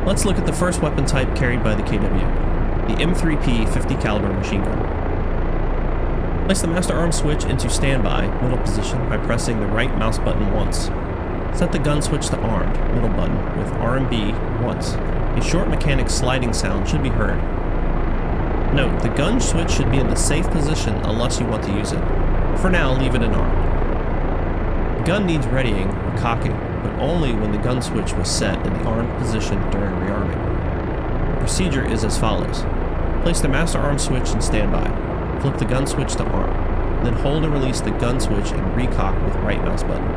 Let's look at the first weapon type carried by the KW, the M3P 50 caliber machine gun. Place the master arm switch into standby, middle position, by pressing the right mouse button once. Set the gun switch to armed, middle button, with RMB once. A short mechanic sliding sound should be heard. Note, the gun switch should be in the safe position unless you want to use it. For now, leave it in armed. The gun needs readying or cocking, but only when the gun switch was set in the armed position during rearming. The procedure is as follows. Place the master arm switch in standby. Flip the gun switch to arm. Then hold and release the gun switch and recock with right mouse button.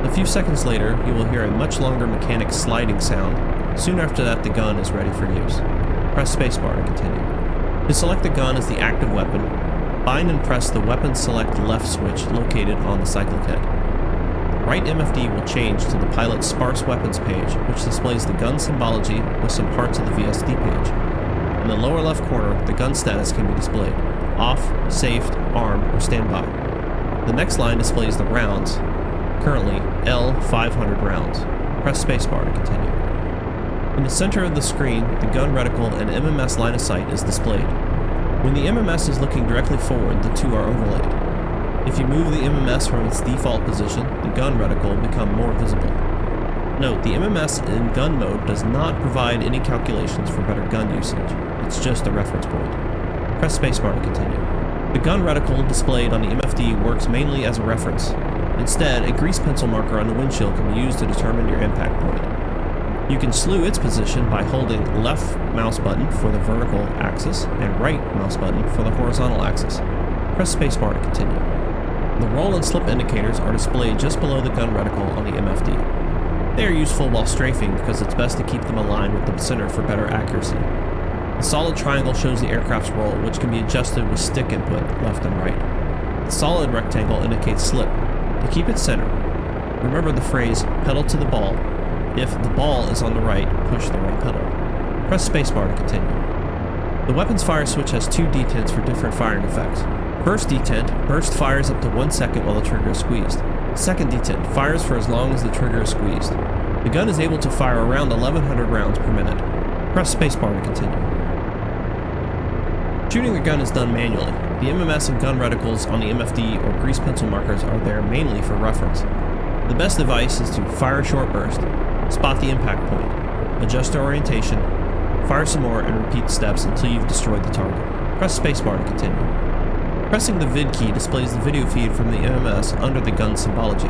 A few seconds later, you will hear a much longer mechanic sliding sound. Soon after that, the gun is ready for use. Press spacebar to continue. To select the gun as the active weapon, bind and press the Weapon Select Left switch located on the cyclic head. The right MFD will change to the pilot's Sparse Weapons page, which displays the gun symbology with some parts of the VSD page. In the lower left corner, the gun status can be displayed: off, safed, armed, or standby. The next line displays the rounds, currently L500 rounds. Press spacebar to continue. In the center of the screen, the gun reticle and MMS line of sight is displayed. When the MMS is looking directly forward, the two are overlaid. If you move the MMS from its default position, the gun reticle will become more visible. Note, the MMS in gun mode does not provide any calculations for better gun usage. It's just a reference point. Press spacebar to continue. The gun reticle displayed on the MFD works mainly as a reference. Instead, a grease pencil marker on the windshield can be used to determine your impact point. You can slew its position by holding left mouse button for the vertical axis and right mouse button for the horizontal axis. Press spacebar to continue. The roll and slip indicators are displayed just below the gun reticle on the MFD. They are useful while strafing because it's best to keep them aligned with the center for better accuracy. The solid triangle shows the aircraft's roll, which can be adjusted with stick input left and right. The solid rectangle indicates slip. To keep it centered, remember the phrase pedal to the ball. If the ball is on the right, push the right pedal. Press spacebar to continue. The weapon's fire switch has two detents for different firing effects. First detent, burst fires up to 1 second while the trigger is squeezed. Second detent, fires for as long as the trigger is squeezed. The gun is able to fire around 1100 rounds per minute. Press spacebar to continue. Shooting the gun is done manually. The MMS and gun reticles on the MFD or grease pencil markers are there mainly for reference. The best advice is to fire a short burst, spot the impact point, adjust the orientation, fire some more, and repeat steps until you've destroyed the target. Press spacebar to continue. Pressing the vid key displays the video feed from the MMS under the gun symbology.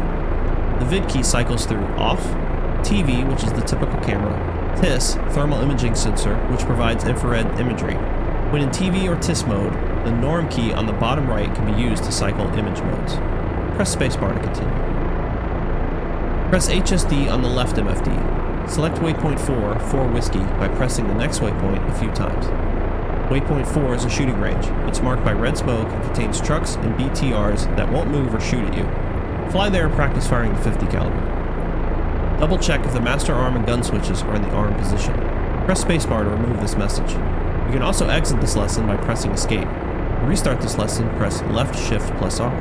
The vid key cycles through off, TV, which is the typical camera, TIS, thermal imaging sensor, which provides infrared imagery. When in TV or TIS mode, the norm key on the bottom right can be used to cycle image modes. Press spacebar to continue. Press HSD on the left MFD. Select waypoint 4 whiskey, by pressing the next waypoint a few times. Waypoint 4 is a shooting range. It's marked by red smoke and contains trucks and BTRs that won't move or shoot at you. Fly there and practice firing the 50 caliber. Double check if the master arm and gun switches are in the arm position. Press spacebar to remove this message. You can also exit this lesson by pressing escape. To restart this lesson, press left shift plus R.